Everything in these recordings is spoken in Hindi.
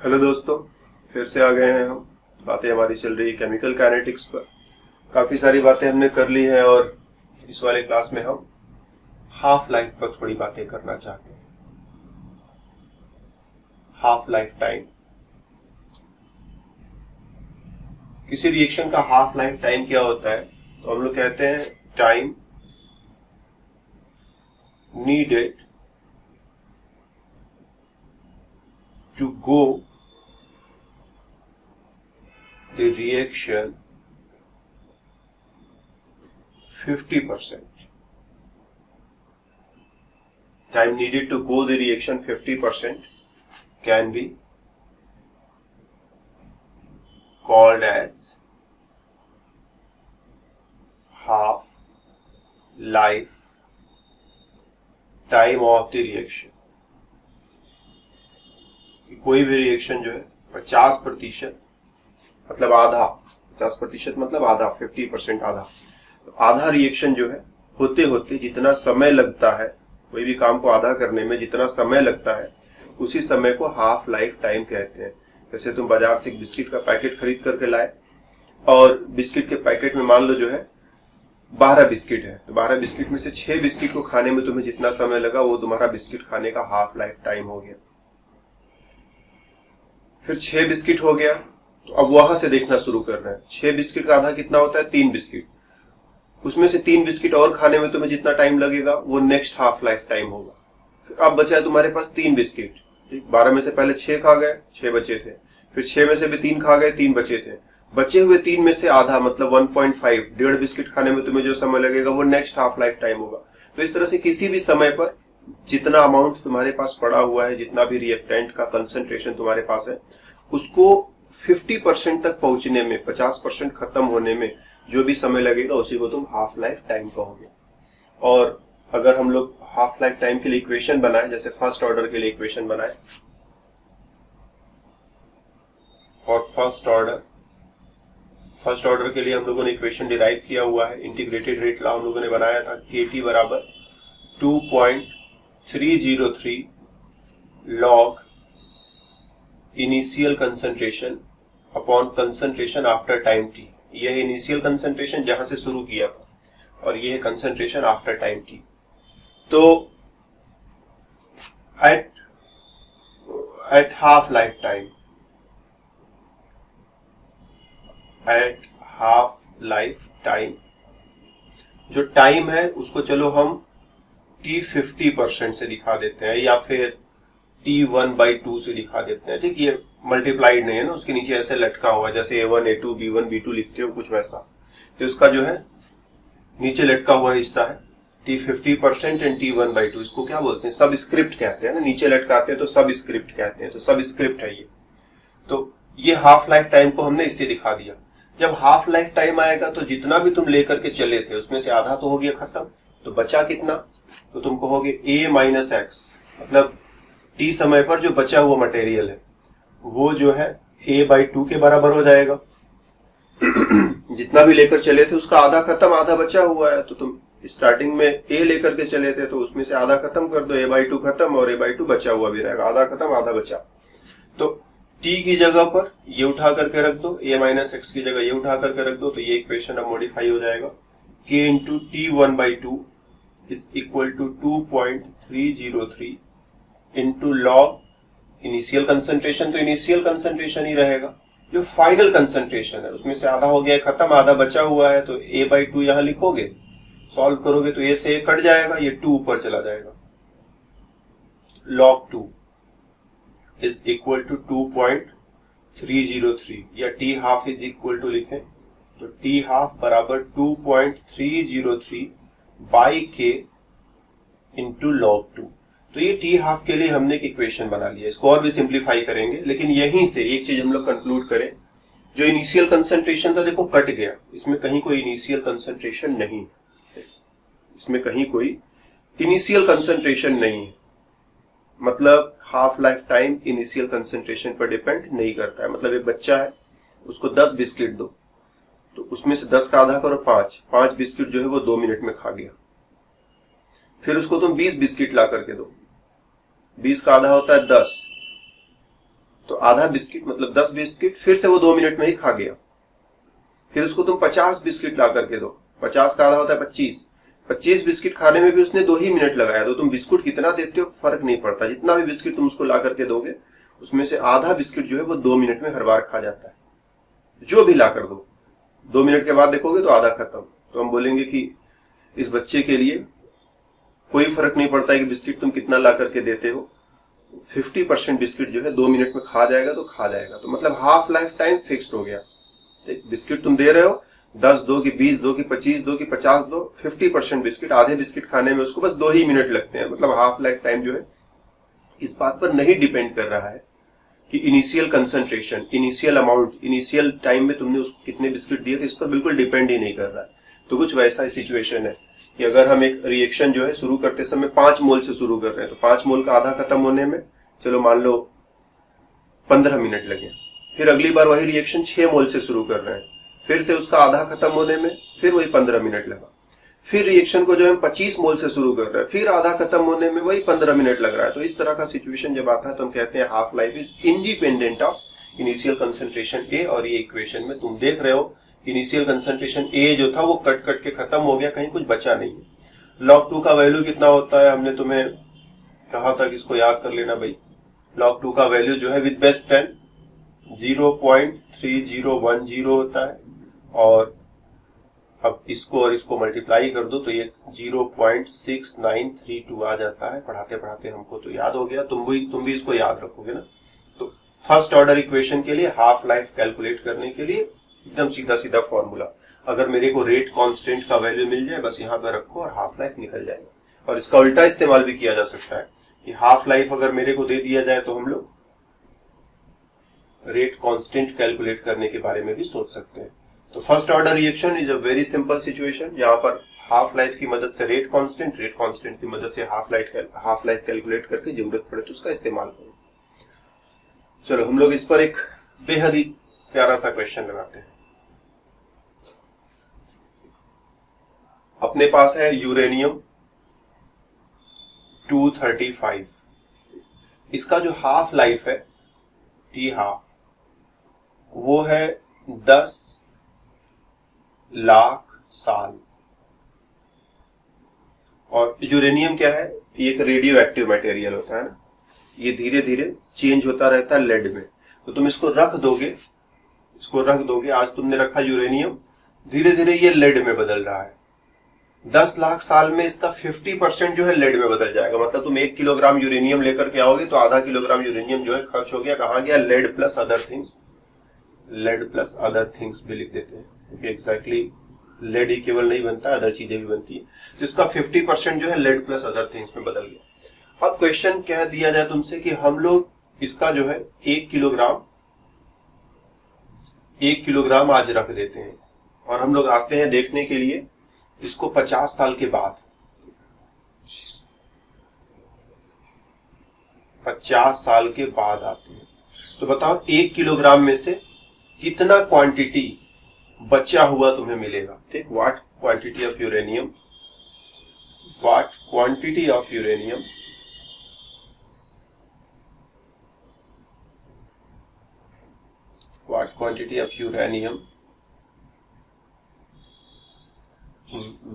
हेलो दोस्तों, फिर से आ गए हैं हम। बातें हमारी चल रही है केमिकल काइनेटिक्स पर। काफी सारी बातें हमने कर ली हैं और इस वाले क्लास में हम हाफ लाइफ पर थोड़ी बातें करना चाहते हैं। हाफ लाइफ टाइम, किसी रिएक्शन का हाफ लाइफ टाइम क्या होता है? तो हम लोग कहते हैं time needed to go the reaction 50%. Time needed to go the reaction 50% can be called as half life time of the reaction. कोई भी रिएक्शन जो है 50% मतलब आधा, 50% मतलब आधा, 50% आधा। तो आधा रिएक्शन जो है होते होते जितना समय लगता है, कोई भी काम को आधा करने में जितना समय लगता है उसी समय को हाफ लाइफ टाइम कहते हैं। जैसे तुम बाजार से एक बिस्किट का पैकेट खरीद करके लाए और बिस्किट के पैकेट में मान लो जो है 12 बिस्किट है, तो 12 बिस्किट में से 6 बिस्किट को खाने में तुम्हें जितना समय लगा वो तुम्हारा बिस्किट खाने का हाफ लाइफ टाइम हो गया। फिर 6 बिस्किट हो गया, तो अब वहां से देखना शुरू करना है। 6 बिस्किट का आधा कितना होता है? 3 बिस्किट। उसमें से 3 बिस्किट और खाने में तुम्हें जितना टाइम लगेगा वो नेक्स्ट हाफ लाइफ टाइम होगा। फिर अब बचा है तुम्हारे पास 3 बिस्किट, ठीक। 12 में से पहले 6 खा गए, 6 बचे थे। फिर 6 में से भी 3 खा गए, 3 बचे थे। बचे हुए 3 में से आधा मतलब 1.5, 1.5 बिस्किट खाने में तुम्हें जो समय लगेगा वो नेक्स्ट हाफ लाइफ टाइम होगा। तो इस तरह से किसी भी समय पर जितना अमाउंट तुम्हारे पास पड़ा हुआ है, जितना भी रिएक्टेंट का कंसंट्रेशन तुम्हारे पास है, उसको 50% तक पहुंचने में, 50% खत्म होने में जो भी समय लगेगा उसी को तुम हाफ लाइफ टाइम कहोगे। और अगर हम लोग हाफ लाइफ टाइम के लिए इक्वेशन बनाए, जैसे फर्स्ट ऑर्डर के लिए इक्वेशन बनाए, और फर्स्ट ऑर्डर के लिए हम लोगों ने इक्वेशन डिराइव किया हुआ है। इंटीग्रेटेड रेट लॉ हम लोगों ने बनाया था, KT बराबर 2.303 log initial concentration upon concentration after time t। यह है इनिशियल कंसंट्रेशन जहां से शुरू किया था और यह है कंसंट्रेशन आफ्टर टाइम t। तो एट हाफ लाइफ टाइम, जो टाइम है उसको चलो हम t 50% से दिखा देते हैं या फिर T1/2 से दिखा देते हैं, ठीक। ये मल्टीप्लाइड नहीं है ना, उसके नीचे ऐसे लटका हुआ है, जैसे A1 A2 B1 B2 लिखते हो कुछ वैसा। तो उसका जो है नीचे लटका हुआ हिस्सा है T 50% एंड T1/2। इसको क्या बोलते हैं? सब स्क्रिप्ट कहते हैं ना, नीचे लटकाते हैं तो सब स्क्रिप्ट कहते हैं। तो सब स्क्रिप्ट है ये। तो ये हाफ लाइफ टाइम को हमने इससे दिखा दिया। जब हाफ लाइफ टाइम आएगा तो जितना भी तुम लेकर के चले थे उसमें से आधा तो हो गया खत्म, तो बचा कितना? तो तुम कहोगे A माइनस एक्स, मतलब T समय पर जो बचा हुआ मटेरियल है वो जो है A/2 के बराबर हो जाएगा। जितना भी लेकर चले थे उसका आधा खत्म, आधा बचा हुआ है। तो तुम स्टार्टिंग में A लेकर के चले थे तो उसमें से आधा खत्म कर दो, A/2 खत्म और A/2 बचा हुआ भी रहेगा, आधा खत्म आधा बचा। तो T की जगह पर ये उठा करके रख दो, A माइनस एक्स की जगह ये उठा करके रख दो, तो ये इक्वेशन अब मॉडिफाई हो जाएगा। K into T1/2 is equal to 2.303 into log initial concentration, तो इनिशियल कंसंट्रेशन ही रहेगा। जो फाइनल कंसंट्रेशन है उसमें से आधा हो गया खत्म, आधा बचा हुआ है, तो A/2 यहां लिखोगे, सॉल्व करोगे तो A से A कट जाएगा, ये 2 ऊपर चला जाएगा। log 2 इज इक्वल टू 2.303 या T half is equal to लिखें तो T हाफ बराबर 2.303 बाई K इंटू log 2। तो ये T हाफ के लिए हमने एक इक्वेशन बना लिया। इसको और भी सिंप्लीफाई करेंगे, लेकिन यहीं से एक चीज हम लोग कंक्लूड करें, जो इनिशियल कंसंट्रेशन था देखो कट गया, इसमें कहीं कोई इनिशियल कंसंट्रेशन नहीं है, इसमें कहीं कोई इनिशियल कंसंट्रेशन नहीं है। मतलब half life time initial concentration पर डिपेंड नहीं करता है। मतलब एक बच्चा है, उसको 10 बिस्किट दो, तो उसमें से 10 का आधा करो 5 बिस्किट जो है वो 2 मिनट में खा गया। फिर उसको तुम 20 बिस्किट ला करके दो, 20 का आधा होता है 10, तो आधा बिस्किट मतलब 10 बिस्किट फिर से वो 2 मिनट में ही खा गया। फिर उसको तुम 50 बिस्किट ला करके दो, 50 का आधा होता है 25 बिस्किट खाने में भी उसने 2 ही मिनट लगाया। तो तुम बिस्कुट कितना देते हो फर्क नहीं पड़ता, जितना भी बिस्किट तुम उसको ला करके दोगे उसमें से आधा बिस्किट जो है वो 2 मिनट में हर बार खा जाता है। जो भी ला कर दो 2 मिनट के बाद देखोगे तो आधा खत्म। तो हम बोलेंगे कि इस बच्चे के लिए कोई फर्क नहीं पड़ता है कि बिस्किट तुम कितना ला करके देते हो, 50% बिस्किट जो है 2 मिनट में खा जाएगा तो खा जाएगा। तो मतलब हाफ लाइफ टाइम फिक्स्ड हो गया। बिस्किट तुम दे रहे हो 10 दो कि 20 दो कि 25 दो कि 50 दो, 50% बिस्किट, आधे बिस्किट खाने में उसको बस 2 ही मिनट लगते हैं। मतलब हाफ लाइफ टाइम जो है इस बात पर नहीं डिपेंड कर रहा है कि initial concentration, initial amount, initial time में तुमने उसको कितने बिस्किट दिए थे, इस पर बिल्कुल डिपेंड ही नहीं कर रहा है। तो कुछ वैसा सिचुएशन है कि अगर हम एक रिएक्शन जो है शुरू करते समय 5 मोल से शुरू कर रहे हैं, तो 5 मोल का आधा खत्म होने में चलो मान लो 15 मिनट लगे। फिर अगली बार वही रिएक्शन 6 मोल से शुरू कर रहे हैं, फिर से उसका आधा खत्म होने में फिर वही 15 मिनट लगा। फिर रिएक्शन को जो हम 25 मोल से शुरू कर रहे हैं, फिर आधा खत्म होने में वही 15 मिनट लग रहा है। तो इस तरह का सिचुएशन जब आता है तो हम कहते हैं half life is independent of initial concentration A. और ये इक्वेशन में तुम देख रहे हो इनिशियल कंसंट्रेशन ए जो था वो कट कट के खत्म हो गया, कहीं कुछ बचा नहीं है। log 2 का वैल्यू कितना होता है, हमने तुम्हें कहा था कि इसको याद कर लेना भाई। log 2 का वैल्यू जो है विद बेस 10 0.3010 होता है, और अब इसको और इसको मल्टीप्लाई कर दो तो ये 0.6932 आ जाता है। पढ़ाते पढ़ाते हमको तो याद हो गया, तुम भी इसको याद रखोगे ना। तो फर्स्ट ऑर्डर इक्वेशन के लिए हाफ लाइफ कैलकुलेट करने के लिए एकदम सीधा सीधा फॉर्मूला, अगर मेरे को रेट कांस्टेंट का वैल्यू मिल जाए बस यहां पर रखो और हाफ लाइफ निकल जाएगा। और इसका उल्टा इस्तेमाल भी किया जा सकता है कि हाफ लाइफ अगर मेरे को दे दिया जाए तो हम लोग रेट कांस्टेंट कैलकुलेट करने के बारे में भी सोच सकते हैं। तो first order reaction is a very simple situation, जहां पर हाफ लाइफ की मदद से रेट कांस्टेंट की मदद से हाफ लाइफ कैलकुलेट करके जरूरत पड़े तो उसका इस्तेमाल करें। चलो हम लोग इस पर एक बेहद ही प्यारा सा क्वेश्चन लगाते हैं। अपने पास है यूरेनियम 235, इसका जो हाफ लाइफ है टी हाफ वो है 10 लाख साल। और यूरेनियम क्या है, ये एक रेडियो एक्टिव मटेरियल होता है ना, ये धीरे धीरे चेंज होता रहता है लेड में। तो तुम इसको रख दोगे, आज तुमने रखा यूरेनियम, धीरे धीरे ये लेड में बदल रहा है। 10 लाख साल में इसका 50% जो है लेड में बदल जाएगा। मतलब तुम 1 किलोग्राम यूरेनियम लेकर के आओगे तो आधा किलोग्राम यूरेनियम जो है खर्च हो गया। कहां गया, लेड प्लस अदर थिंग्स भी लिख देते हैं, क्योंकि एग्जैक्टली लेड ही केवल नहीं बनता, अदर चीजें भी बनती है। तो इसका 50% जो है लेड प्लस अदर थिंग्स में बदल गया। अब क्वेश्चन कह दिया जाए तुमसे कि हम लोग इसका जो है 1 किलोग्राम आज रख देते हैं और हम लोग आते हैं देखने के लिए इसको 50 साल के बाद। 50 साल के बाद आते हैं तो बताओ 1 किलोग्राम में से कितना क्वांटिटी बचा हुआ तुम्हें मिलेगा। ठीक, what quantity of uranium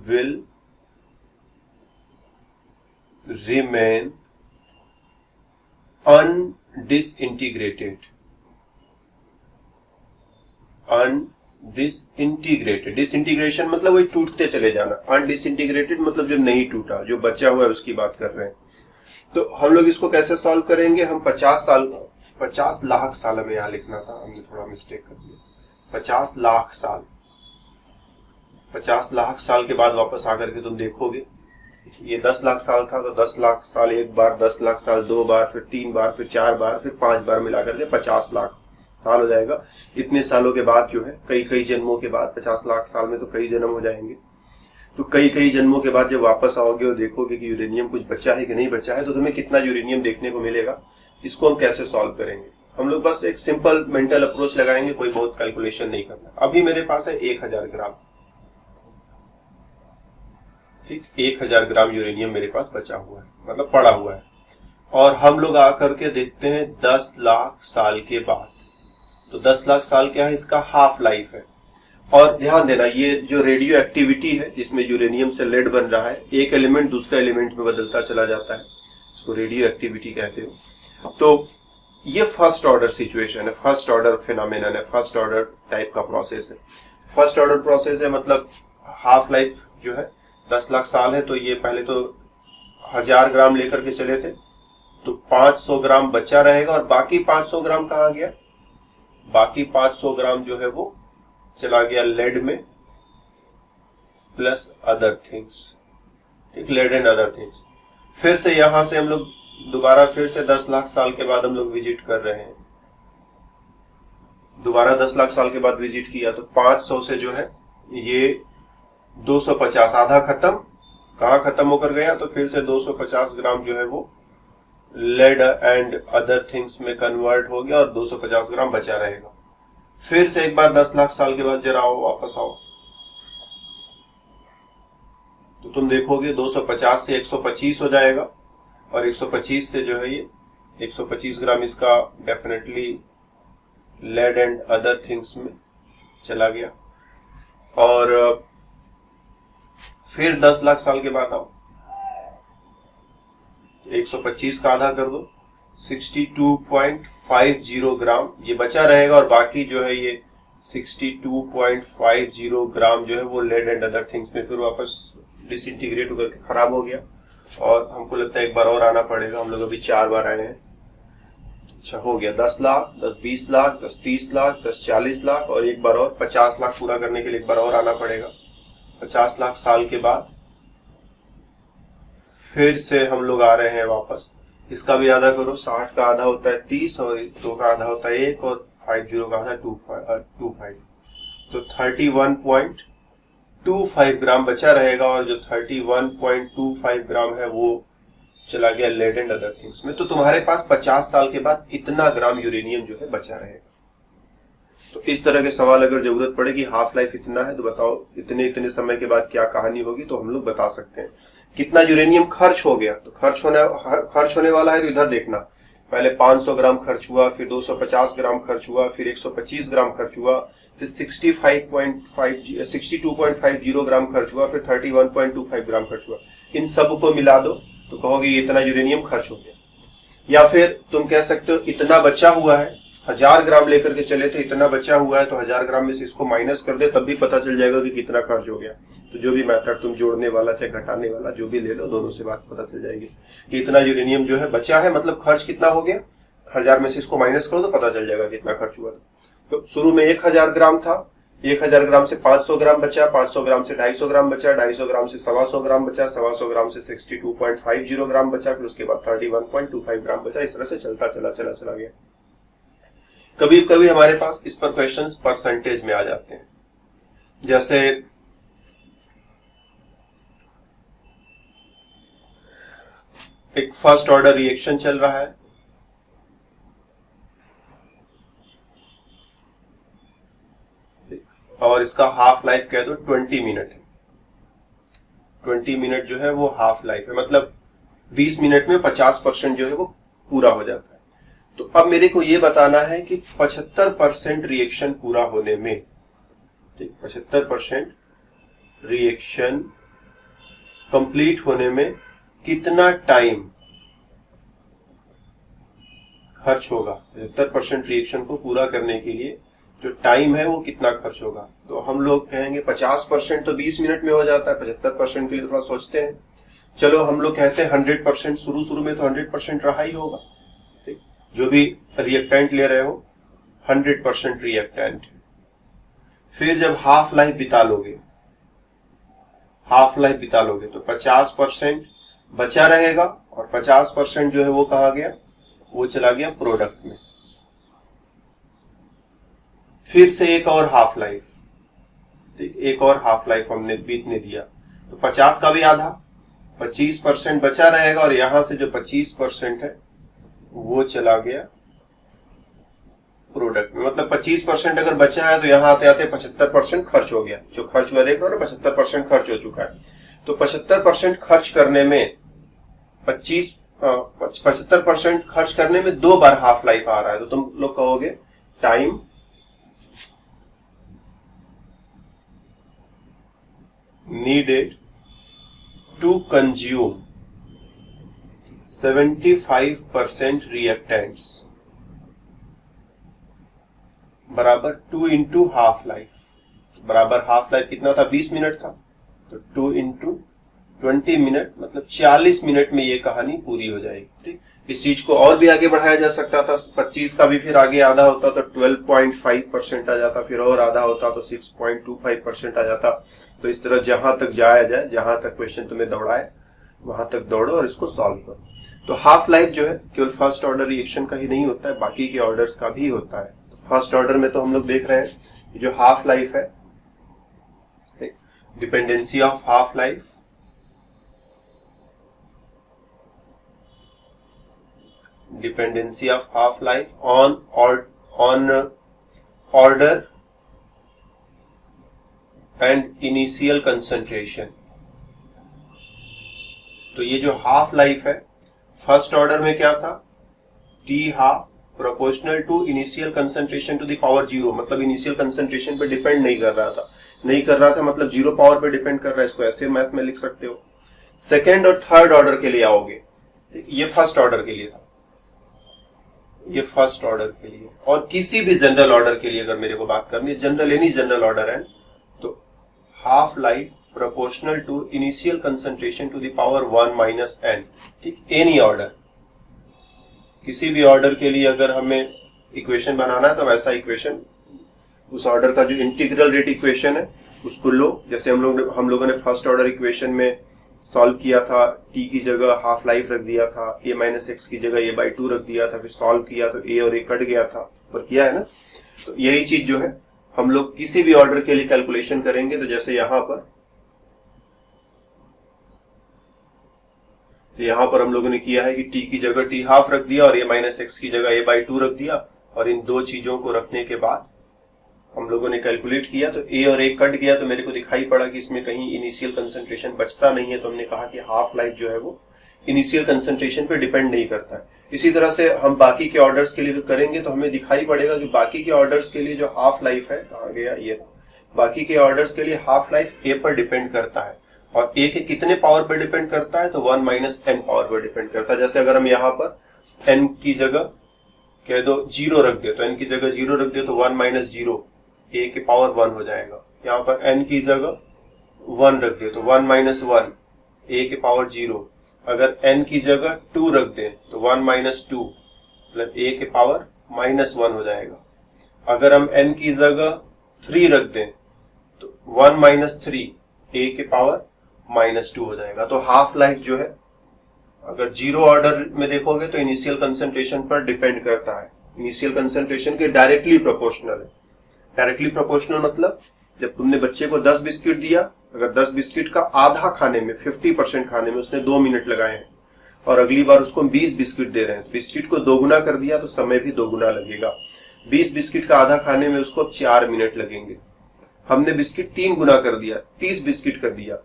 will remain undisintegrated. Disintegration मतलब वही टूटते चले जाना, अनडिसइंटीग्रेटेड मतलब जो नहीं टूटा, जो बचा हुआ है उसकी बात कर रहे हैं। तो हम लोग इसको कैसे सॉल्व करेंगे, हम 50 लाख साल हमें यहां लिखना था, हमने थोड़ा मिस्टेक कर दिया। 50 लाख साल के बाद वापस आकर के तुम देखोगे ये 10 लाख साल था, तो 10 लाख साल एक बार, 10 लाख साल 2 बार, फिर 3 बार, फिर 4 बार, फिर 5 बार मिलाकर के 50 लाख साल हो जाएगा। इतने सालों के बाद जो है कई जन्मों के बाद, 50 लाख साल में तो कई जन्म हो जाएंगे, तो कई जन्मों के बाद जब वापस आओगे और देखोगे कि यूरेनियम कुछ बचा है कि नहीं बचा है, तो तुम्हें कितना यूरेनियम देखने को मिलेगा। इसको हम कैसे सॉल्व करेंगे, हम लोग बस एक सिंपल मेंटल अप्रोच लगाएंगे, कोई बहुत कैलकुलेशन नहीं करना। अभी मेरे पास है 1000 ग्राम, ठीक, 1000 ग्राम यूरेनियम मेरे पास बचा हुआ है, मतलब पड़ा हुआ है। और हम लोग आकर के देखते हैं 10 लाख साल के बाद। तो 10 लाख साल क्या है, इसका हाफ लाइफ है। और ध्यान देना, ये जो रेडियो एक्टिविटी है जिसमें यूरेनियम से लेड बन रहा है, एक एलिमेंट दूसरे एलिमेंट में बदलता चला जाता है, इसको रेडियो एक्टिविटी कहते हो। तो ये फर्स्ट ऑर्डर सिचुएशन है, फर्स्ट ऑर्डर फिनोमेनन है, फर्स्ट ऑर्डर टाइप का प्रोसेस है। फर्स्ट ऑर्डर प्रोसेस है, मतलब हाफ लाइफ जो है 10 लाख साल है। तो ये पहले तो 1000 ग्राम लेकर के चले थे, तो 500 ग्राम बचा रहेगा और बाकी 500 ग्राम कहाँ गया, बाकी 500 ग्राम जो है वो चला गया लेड में प्लस अदर थिंग्स, ठीक, लेड एंड अदर थिंग्स। फिर से यहां से हम लोग दोबारा फिर से 10 लाख साल के बाद हम लोग विजिट कर रहे हैं, दोबारा 10 लाख साल के बाद विजिट किया तो 500 से जो है ये 250, आधा खत्म, कहाँ खत्म होकर गया, तो फिर से 250 ग्राम जो है वो लेड एंड अदर थिंग्स में कन्वर्ट हो गया और 250 ग्राम बचा रहेगा। फिर से एक बार 10 लाख साल के बाद जरा आओ, वापस आओ, तो तुम देखोगे 250 से 125 हो जाएगा और 125 से जो है ये 125 ग्राम इसका definitely lead and other things में चला गया। और फिर 10 लाख साल के बाद आओ, 125 का आधा कर दो, 62.50 ग्राम ये बचा रहेगा और बाकी जो है ये 62.50 ग्राम जो है वो लेड एंड अदर थिंग्स में फिर वापस डिसइंटीग्रेट होकर के खराब हो गया। और हमको लगता है एक बार और आना पड़ेगा, हम लोग अभी 4 बार आए हैं। अच्छा, हो गया 10 लाख, 10 20 लाख, 10 30 लाख, 10 40 लाख और एक बार और 50 लाख पूरा करने के लिए एक बार और आना पड़ेगा। 50 लाख साल के बाद फिर से हम लोग आ रहे हैं वापस। इसका भी आधा करो, 60 का आधा होता है 30 और 2 का आधा होता है 1 और 50 का आधा 25, तो 31.25 ग्राम बचा रहेगा और जो 31.25 ग्राम है वो चला गया लेड एंड अदर थिंग्स में। तो तुम्हारे पास 50 साल के बाद इतना ग्राम यूरेनियम जो है बचा रहेगा। तो इस तरह के सवाल अगर जरूरत पड़े कि हाफ लाइफ इतना है तो बताओ इतने इतने समय के बाद क्या कहानी होगी, तो हम लोग बता सकते हैं। कितना यूरेनियम खर्च हो गया, तो खर्च होने वाला है तो इधर देखना, पहले 500 ग्राम खर्च हुआ, फिर 250 ग्राम खर्च हुआ, फिर 125 ग्राम खर्च हुआ, फिर 62.50 ग्राम खर्च हुआ, फिर 31.25 ग्राम खर्च हुआ। इन सब को मिला दो तो कहोगे इतना यूरेनियम खर्च हो गया। या फिर तुम कह सकते हो इतना बचा हुआ है, 1000 ग्राम लेकर के चले थे, इतना बचा हुआ है तो 1000 ग्राम में से इसको माइनस कर दे, तब भी पता चल जाएगा कि कितना खर्च हो गया। तो जो भी मेथड तुम जोड़ने वाला चाहे घटाने वाला जो भी ले लो, दोनों से बात पता चल जाएगी कि इतना यूरेनियम जो है बचा है, मतलब खर्च कितना हो गया, 1000 में से इसको माइनस करो तो पता चल जाएगा कितना खर्च हुआ था। तो शुरू में 1000 ग्राम था, 1000 ग्राम से 500 ग्राम बचा, 500 ग्राम से 250 ग्राम बचा, 250 ग्राम से 125 ग्राम बचा, 125 ग्राम से 62.50 ग्राम बचा, फिर उसके बाद 31.25 ग्राम बचा। इस तरह से चलता चला गया। कभी कभी हमारे पास इस पर क्वेश्चंस परसेंटेज में आ जाते हैं, जैसे एक फर्स्ट ऑर्डर रिएक्शन चल रहा है, और इसका हाफ लाइफ कह दो 20 मिनट है। 20 मिनट जो है वो हाफ लाइफ है, मतलब 20 मिनट में 50% जो है वो पूरा हो जाता है। तो अब मेरे को ये बताना है कि 75% रिएक्शन पूरा होने में, ठीक, 75% रिएक्शन कंप्लीट होने में कितना टाइम खर्च होगा। 75% रिएक्शन को पूरा करने के लिए जो टाइम है वो कितना खर्च होगा। तो हम लोग कहेंगे 50% तो 20 मिनट में हो जाता है, 75% के लिए थोड़ा सोचते हैं। चलो हम लोग कहते हैं 100%, शुरू में तो 100% रहा ही होगा, ठीक, जो भी रिएक्टेंट ले रहे हो 100% रिएक्टेंट। फिर जब हाफ लाइफ बिता लोगे तो 50% बचा रहेगा और 50% जो है वो कहाँ गया, वो चला गया प्रोडक्ट में। फिर से एक और हाफ लाइफ, एक और हाफ लाइफ हमने बीतने दिया, तो 50 का भी आधा 25% बचा रहेगा और यहां से जो 25% है वो चला गया प्रोडक्ट में। मतलब 25% अगर बचा है तो यहां आते आते 75% खर्च हो गया। जो खर्च हुआ देख रहे हो ना, 75% खर्च हो चुका है। तो 75% खर्च करने में 75% खर्च करने में 2 बार हाफ लाइफ आ रहा है, तो तुम लोग कहोगे time needed to consume 75% reactants बराबर 2 इंटू हाफ लाइफ। बराबर हाफ लाइफ कितना था? 20 मिनट था, तो 2 इंटू 20 मिनट मतलब 40 मिनट में ये कहानी पूरी हो जाएगी। ठीक, इस चीज को और भी आगे बढ़ाया जा सकता था, 25 का भी फिर आगे आधा होता तो 12.5% आ जाता, फिर और आधा होता तो 6.25% आ जाता। तो इस तरह जहां तक जाया जाए, जहां तक क्वेश्चन तुम्हें दौड़ाए वहां तक दौड़ो और इसको सॉल्व करो। तो हाफ लाइफ जो है केवल फर्स्ट ऑर्डर रिएक्शन का ही नहीं होता है, बाकी के ऑर्डर्स का भी होता है। फर्स्ट ऑर्डर में तो हम लोग देख रहे हैं जो हाफ लाइफ है, dependency of half life, dependency of half life on order and initial concentration. तो ये जो हाफ लाइफ है फर्स्ट ऑर्डर में क्या था? T half proportional to initial concentration to the power 0, मतलब इनिशियल कंसंट्रेशन पे डिपेंड नहीं कर रहा था। नहीं कर रहा था मतलब 0 पावर पे डिपेंड कर रहा है, इसको ऐसे मैथ में लिख सकते हो। सेकेंड और थर्ड ऑर्डर के लिए आओगे, ये फर्स्ट ऑर्डर के लिए था, ये फर्स्ट ऑर्डर के लिए। और किसी भी जनरल ऑर्डर के लिए अगर मेरे को बात करनी है, जनरल एनी जनरल ऑर्डर है, तो half life proportional to initial concentration to the power 1 minus n। ठीक, एनी ऑर्डर, किसी भी ऑर्डर के लिए अगर हमें इक्वेशन बनाना है तो वैसा इक्वेशन, उस ऑर्डर का जो इंटीग्रल रेट इक्वेशन है उसको लो। जैसे हम लोगों ने फर्स्ट ऑर्डर इक्वेशन में सॉल्व किया था, t की जगह हाफ लाइफ रख दिया था, a माइनस एक्स की जगह a/2 रख दिया था, फिर सॉल्व किया तो a और a कट गया था, पर किया है ना। तो यही चीज जो है हम लोग किसी भी ऑर्डर के लिए कैलकुलेशन करेंगे। तो जैसे यहां पर हम लोगों ने किया है कि t की जगह t हाफ रख दिया और a माइनस एक्स की जगह a/2 रख दिया, और इन दो चीजों को रखने के बाद हम लोगों ने कैलकुलेट किया तो a और a कट गया, तो मेरे को दिखाई पड़ा कि इसमें कहीं इनिशियल कंसंट्रेशन बचता नहीं है। तो हमने कहा कि हाफ लाइफ जो है वो इनिशियल कंसंट्रेशन पे डिपेंड नहीं करता है। इसी तरह से हम बाकी के ऑर्डर्स के लिए भी करेंगे तो हमें दिखाई पड़ेगा कि बाकी के ऑर्डर्स के लिए जो हाफ लाइफ है, कहाँ गया ये, बाकी के ऑर्डर्स के लिए हाफ लाइफ a पर डिपेंड करता है, और a के कितने पावर पर डिपेंड करता है? तो 1 माइनस n पावर पर डिपेंड करता है। जैसे अगर हम यहाँ पर n की जगह कह दो 0 रख दे, तो n की जगह 0 रख दे तो 1 माइनस 0 a के पावर 1 हो जाएगा। यहाँ पर n की जगह 1 रख दे तो 1 माइनस 1 a के पावर 0। अगर n की जगह 2 रख दे तो 1 माइनस 2 मतलब a के पावर माइनस 1 हो जाएगा। अगर हम n की जगह 3 रख दें तो 1 माइनस 3 a के पावर माइनस 2 हो जाएगा। तो हाफ लाइफ जो है अगर 0 ऑर्डर में देखोगे तो इनिशियल कंसंट्रेशन पर डिपेंड करता है, इनिशियल कंसंट्रेशन के डायरेक्टली प्रोपोर्शनल है। डायरेक्टली प्रोपोर्शनल मतलब जब तुमने बच्चे को 10 बिस्किट दिया, अगर 10 बिस्किट का आधा खाने में 50% खाने में उसने 2 मिनट लगाए हैं, और अगली बार उसको 20 बिस्किट दे रहे हैं, तो बिस्किट को दोगुना कर दिया तो समय भी दोगुना लगेगा। 20 बिस्किट का आधा खाने में उसको 4 मिनट लगेंगे। हमने बिस्किट 3 गुना कर दिया, 30 बिस्किट कर दिया,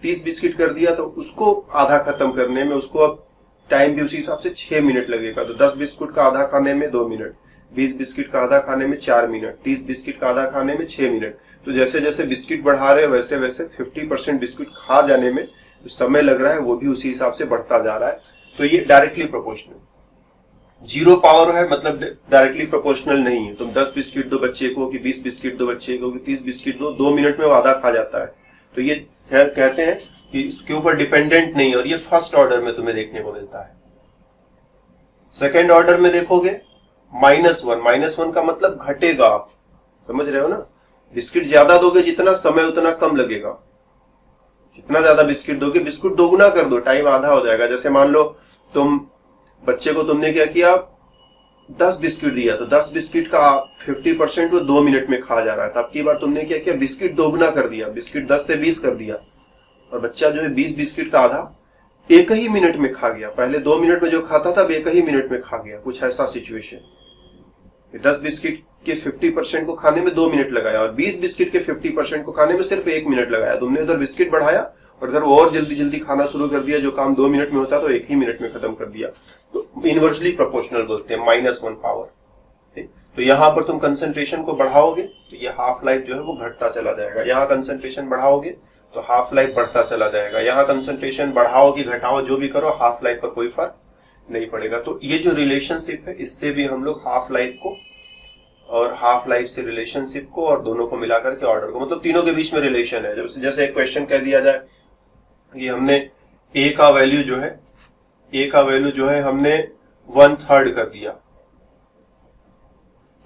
30 बिस्किट कर दिया तो उसको आधा खत्म करने में उसको अब टाइम भी उसी हिसाब से 6 मिनट लगेगा। तो 10 बिस्कुट का आधा खाने में 2 मिनट, 20 बिस्किट का आधा खाने में 4 मिनट, 30 बिस्किट का आधा खाने में 6 मिनट। तो जैसे जैसे बिस्किट बढ़ा रहे वैसे वैसे 50% बिस्किट खा जाने में जो समय लग रहा है वो भी उसी हिसाब से बढ़ता जा रहा है। तो ये डायरेक्टली प्रोपोर्शनल। 0 पावर है मतलब डायरेक्टली प्रोपोर्शनल नहीं है। तुम 10 बिस्किट दो बच्चे को कि 20 बिस्किट दो बच्चे को कि 30 बिस्किट दो, 2 मिनट में वो आधा खा जाता है। तो ये कहते हैं कि इसके ऊपर डिपेंडेंट नहीं, और ये फर्स्ट ऑर्डर में तुम्हें देखने को मिलता है। सेकेंड ऑर्डर में देखोगे -1, -1 का मतलब घटेगा। आप समझ रहे हो ना, बिस्किट ज्यादा दोगे जितना समय उतना कम लगेगा। जितना ज्यादा बिस्किट दोगे, बिस्कुट दोगुना कर दो, टाइम आधा हो जाएगा। जैसे मान लो तुम बच्चे को तुमने क्या किया, 10 बिस्किट दिया, तो 10 बिस्किट का 50% वो 2 मिनट में खा जा रहा है। तब की बार तुमने क्या किया, बिस्किट दोगुना कर दिया, बिस्किट 10 से 20 कर दिया, और बच्चा जो है 20 बिस्किट का आधा 1 ही मिनट में खा गया। पहले 2 मिनट में जो खाता था अब 1 ही मिनट में खा गया। कुछ ऐसा सिचुएशन, 10 बिस्किट के 50% को खाने में 2 मिनट लगाया और 20 बिस्किट के 50% को खाने में सिर्फ 1 मिनट लगाया। तुमने उधर बिस्किट बढ़ाया और अगर और जल्दी जल्दी खाना शुरू कर दिया, जो काम 2 मिनट में होता तो 1 ही मिनट में खत्म कर दिया, तो इनवर्सली प्रोपोर्शनल बोलते हैं, -1 पावर। तो यहां पर तुम कंसंट्रेशन को बढ़ाओगे तो ये हाफ लाइफ जो है वो घटता चला जाएगा, यहाँ कंसंट्रेशन बढ़ाओगे तो हाफ लाइफ बढ़ता चला जाएगा, यहाँ कंसंट्रेशन बढ़ाओ कि घटाओ जो भी करो हाफ लाइफ पर कोई फर्क नहीं पड़ेगा। तो ये जो रिलेशनशिप है इससे भी हम लोग हाफ लाइफ को और हाफ लाइफ से रिलेशनशिप को और दोनों को मिलाकर के ऑर्डर को, मतलब तीनों के बीच में रिलेशन है। जैसे एक क्वेश्चन कह दिया जाए कि हमने ए का वैल्यू जो है हमने 1/3 कर दिया,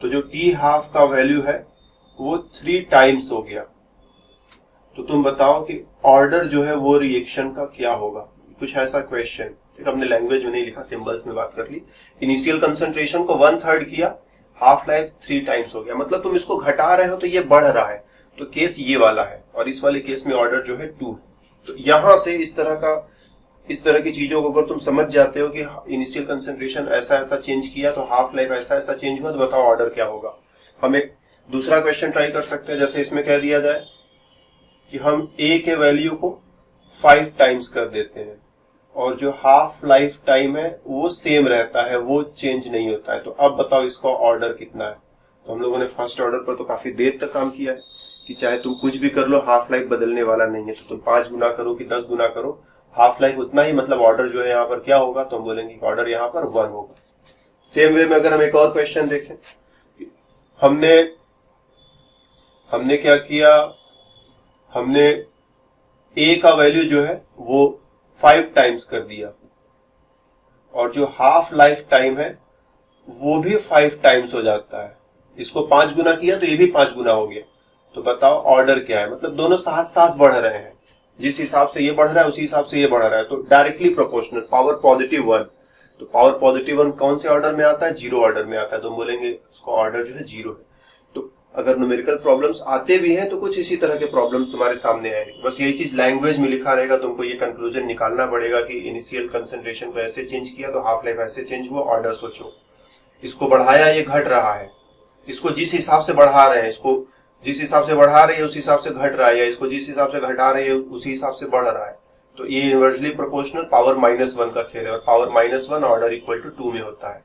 तो जो टी हाफ का वैल्यू है वो 3 टाइम्स हो गया, तो तुम बताओ कि ऑर्डर जो है वो रिएक्शन का क्या होगा। कुछ ऐसा क्वेश्चन, हमने लैंग्वेज में नहीं लिखा, सिंबल्स में बात कर ली। इनिशियल कंसंट्रेशन को 1/3 किया, हाफ लाइफ 3 टाइम्स हो गया, मतलब तुम इसको घटा रहे हो तो ये बढ़ रहा है, तो केस ये वाला है, और इस वाले केस में ऑर्डर जो है 2। तो यहां से इस तरह की चीजों को अगर तुम समझ जाते हो कि इनिशियल कंसंट्रेशन ऐसा ऐसा चेंज किया तो हाफ लाइफ ऐसा ऐसा चेंज हुआ, तो बताओ ऑर्डर क्या होगा। हम एक दूसरा क्वेश्चन ट्राई कर सकते हैं, जैसे इसमें कह दिया जाए कि हम ए के वैल्यू को 5 टाइम्स कर देते हैं और जो हाफ लाइफ टाइम है वो सेम रहता है, वो चेंज नहीं होता है, तो अब बताओ इसका ऑर्डर कितना है। तो हम लोगों ने फर्स्ट ऑर्डर पर तो काफी देर तक काम किया है कि चाहे तुम कुछ भी कर लो हाफ लाइफ बदलने वाला नहीं है, तो तुम 5 गुना करो कि 10 गुना करो, हाफ लाइफ उतना ही, मतलब ऑर्डर जो है यहाँ पर क्या होगा, तो हम बोलेंगे कि ऑर्डर यहाँ पर 1 होगा। सेम वे में अगर हम एक और क्वेश्चन देखें, हमने क्या किया, हमने ए का वैल्यू जो है वो 5 टाइम्स कर दिया और जो हाफ लाइफ टाइम है वो भी 5 टाइम्स हो जाता है, इसको 5 गुना किया तो ये भी 5 गुना हो गया, तो बताओ ऑर्डर क्या है। मतलब दोनों साथ साथ बढ़ रहे हैं, जिस हिसाब से ये बढ़ रहा है उसी हिसाब से ये बढ़ रहा है, तो डायरेक्टली प्रोपोर्शनल। पावर +1, तो पावर +1 कौन से ऑर्डर में आता है, 0 ऑर्डर में आता है, तो हम बोलेंगे उसका ऑर्डर जो है 0 है। तो अगर न्यूमेरिकल प्रॉब्लम्स आते भी हैं तो कुछ इसी तरह के प्रॉब्लम्स तुम्हारे सामने आएंगे, बस यही चीज लैंग्वेज में लिखा रहेगा, तुमको ये कंक्लूजन निकालना पड़ेगा कि इनिशियल कंसंट्रेशन को ऐसे चेंज किया तो हाफ लाइफ ऐसे चेंज हुआ, ऑर्डर सोचो, इसको बढ़ाया ये घट रहा है, इसको जिस हिसाब से बढ़ा रहे हैं, इसको जिस हिसाब से बढ़ा रहे हैं उस हिसाब से घट रहा है, या इसको जिस हिसाब से घटा रहे हैं उसी हिसाब से बढ़ रहा है, तो ये इनवर्सली प्रोपोर्शनल पावर -1 का खेल है, और पावर -1 ऑर्डर इक्वल टू 2 में होता है।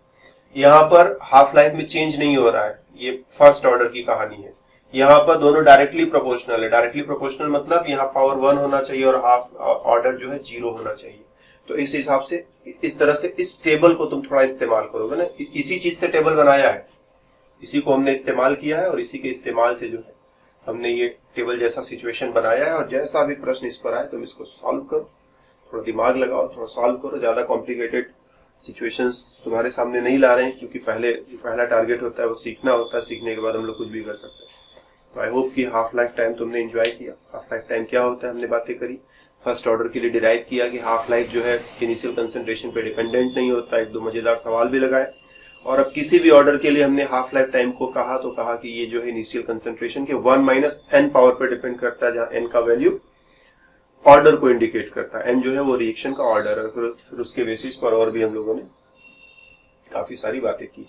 यहाँ पर हाफ लाइफ में चेंज नहीं हो रहा है, ये फर्स्ट ऑर्डर की कहानी है। यहाँ पर दोनों डायरेक्टली प्रोपोर्शनल है, डायरेक्टली प्रोपोर्शनल मतलब यहाँ पावर 1 होना चाहिए और हाफ ऑर्डर जो है 0 होना चाहिए। तो इस हिसाब से इस तरह से इस टेबल को तुम थोड़ा इस्तेमाल करोगे ना, इसी चीज से टेबल बनाया है, इसी को हमने इस्तेमाल किया है और इसी के इस्तेमाल से जो है हमने ये टेबल जैसा सिचुएशन बनाया है। और जैसा भी प्रश्न इस पर आए तुम इसको सॉल्व करो, थोड़ा दिमाग लगाओ, थोड़ा सॉल्व करो, ज्यादा कॉम्प्लिकेटेड सिचुएशंस तुम्हारे सामने नहीं ला रहे हैं, क्योंकि पहला टारगेट होता है वो सीखना होता है, सीखने के बाद हम लोग कुछ भी कर सकते हैं। तो आई होप कि हाफ लाइफ टाइम तुमने एंजॉय किया। हाफ लाइफ टाइम क्या होता है हमने बातें करी, फर्स्ट ऑर्डर के लिए डिराइव किया कि हाफ लाइफ जो है इनिशियल कंसंट्रेशन पे डिपेंडेंट नहीं होता, 1-2 मजेदार सवाल भी लगाए, और अब किसी भी ऑर्डर के लिए हमने हाफ लाइफ टाइम को कहा तो कहा कि ये जो है इनिशियल कंसंट्रेशन के 1 - n पावर पर डिपेंड करता है, जहां n का वैल्यू ऑर्डर को इंडिकेट करता है, n जो है वो रिएक्शन का ऑर्डर है। फिर उसके बेसिस पर और भी हम लोगों ने काफी सारी बातें की।